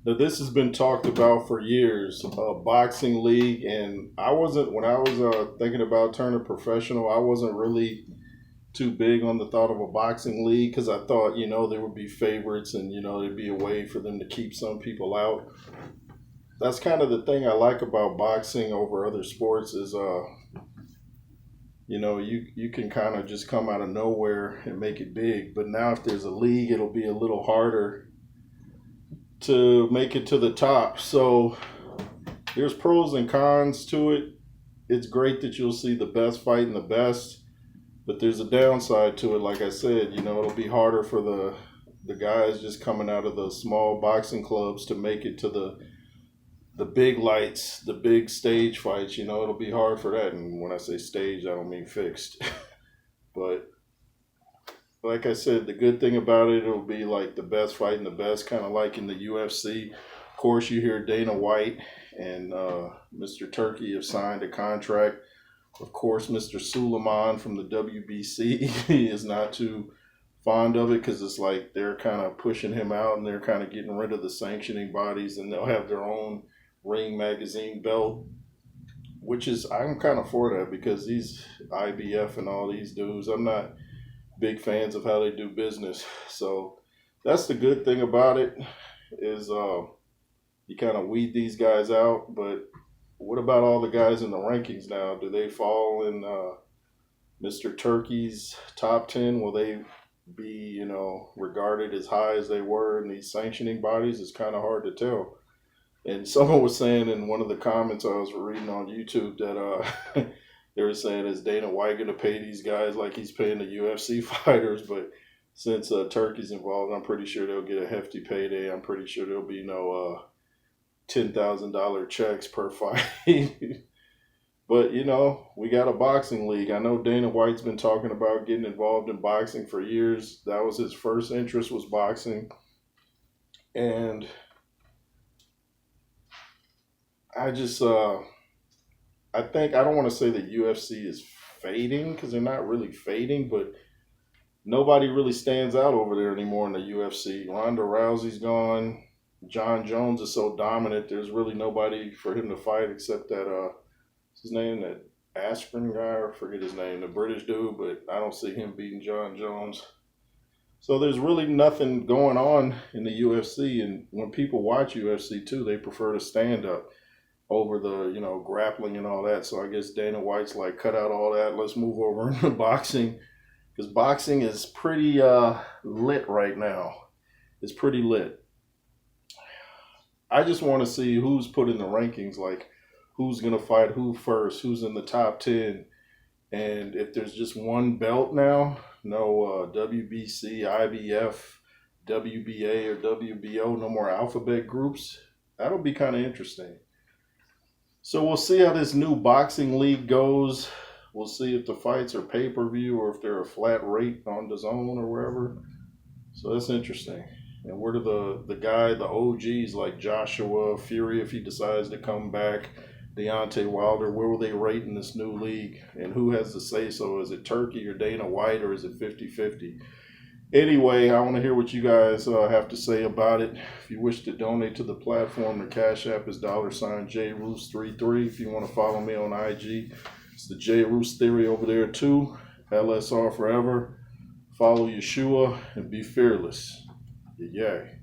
Now, this has been talked about for years, a boxing league, and I wasn't when I was thinking about turning professional. I wasn't really too big on the thought of a boxing league because I thought there would be favorites, and there'd be a way for them to keep some people out. That's kind of the thing I like about boxing over other sports is you can kind of just come out of nowhere and make it big. But now if there's a league, it'll be a little harder to make it to the top. So there's pros and cons to it. It's great that you'll see the best fighting the best, but there's a downside to it. Like I said, it'll be harder for the guys just coming out of the small boxing clubs to make it to the big lights, the big stage fights. It'll be hard for that. And when I say stage, I don't mean fixed. But like I said, the good thing about it, it'll be like the best fighting the best, kind of like in the UFC. Of course, you hear Dana White and Mr. Turkey have signed a contract. Of course, Mr. Suleiman from the WBC is not too fond of it because it's like they're kind of pushing him out and they're kind of getting rid of the sanctioning bodies and they'll have their own Ring Magazine belt, which is, I'm kind of for that because these IBF and all these dudes, I'm not big fans of how they do business. So that's the good thing about it is you kind of weed these guys out. But what about all the guys in the rankings now? Do they fall in Mr. Turkey's top 10? Will they be, regarded as high as they were in these sanctioning bodies? It's kind of hard to tell. And someone was saying in one of the comments I was reading on YouTube that they were saying, is Dana White going to pay these guys like he's paying the UFC fighters? But since Turkey's involved, I'm pretty sure they'll get a hefty payday. I'm pretty sure there'll be no $10,000 checks per fight. But, we got a boxing league. I know Dana White's been talking about getting involved in boxing for years. That was his first interest, was boxing. And I just, I think, I don't want to say that UFC is fading because they're not really fading, but nobody really stands out over there anymore in the UFC. Ronda Rousey's gone. John Jones is so dominant. There's really nobody for him to fight except that what's his name, that Aspirin guy, or I forget his name, the British dude. But I don't see him beating John Jones. So there's really nothing going on in the UFC. And when people watch UFC too, they prefer to stand up over the grappling and all that. So I guess Dana White's like, cut out all that. Let's move over into boxing because boxing is pretty lit right now. It's pretty lit. I just want to see who's put in the rankings, like who's going to fight who first, who's in the top 10. And if there's just one belt now, no WBC, IBF, WBA, or WBO, no more alphabet groups, that'll be kind of interesting. So we'll see how this new boxing league goes. We'll see if the fights are pay-per-view or if they're a flat rate on the zone or wherever. So that's interesting. And where do the OGs like Joshua, Fury, if he decides to come back, Deontay Wilder, where will they rate in this new league? And who has the say so? Is it Turkey or Dana White, or is it 50-50? Anyway, I want to hear what you guys have to say about it. If you wish to donate to the platform, the Cash App is $JRoos33. If you want to follow me on IG, it's the J Roos Theory over there too. LSR forever. Follow Yeshua and be fearless. Yay.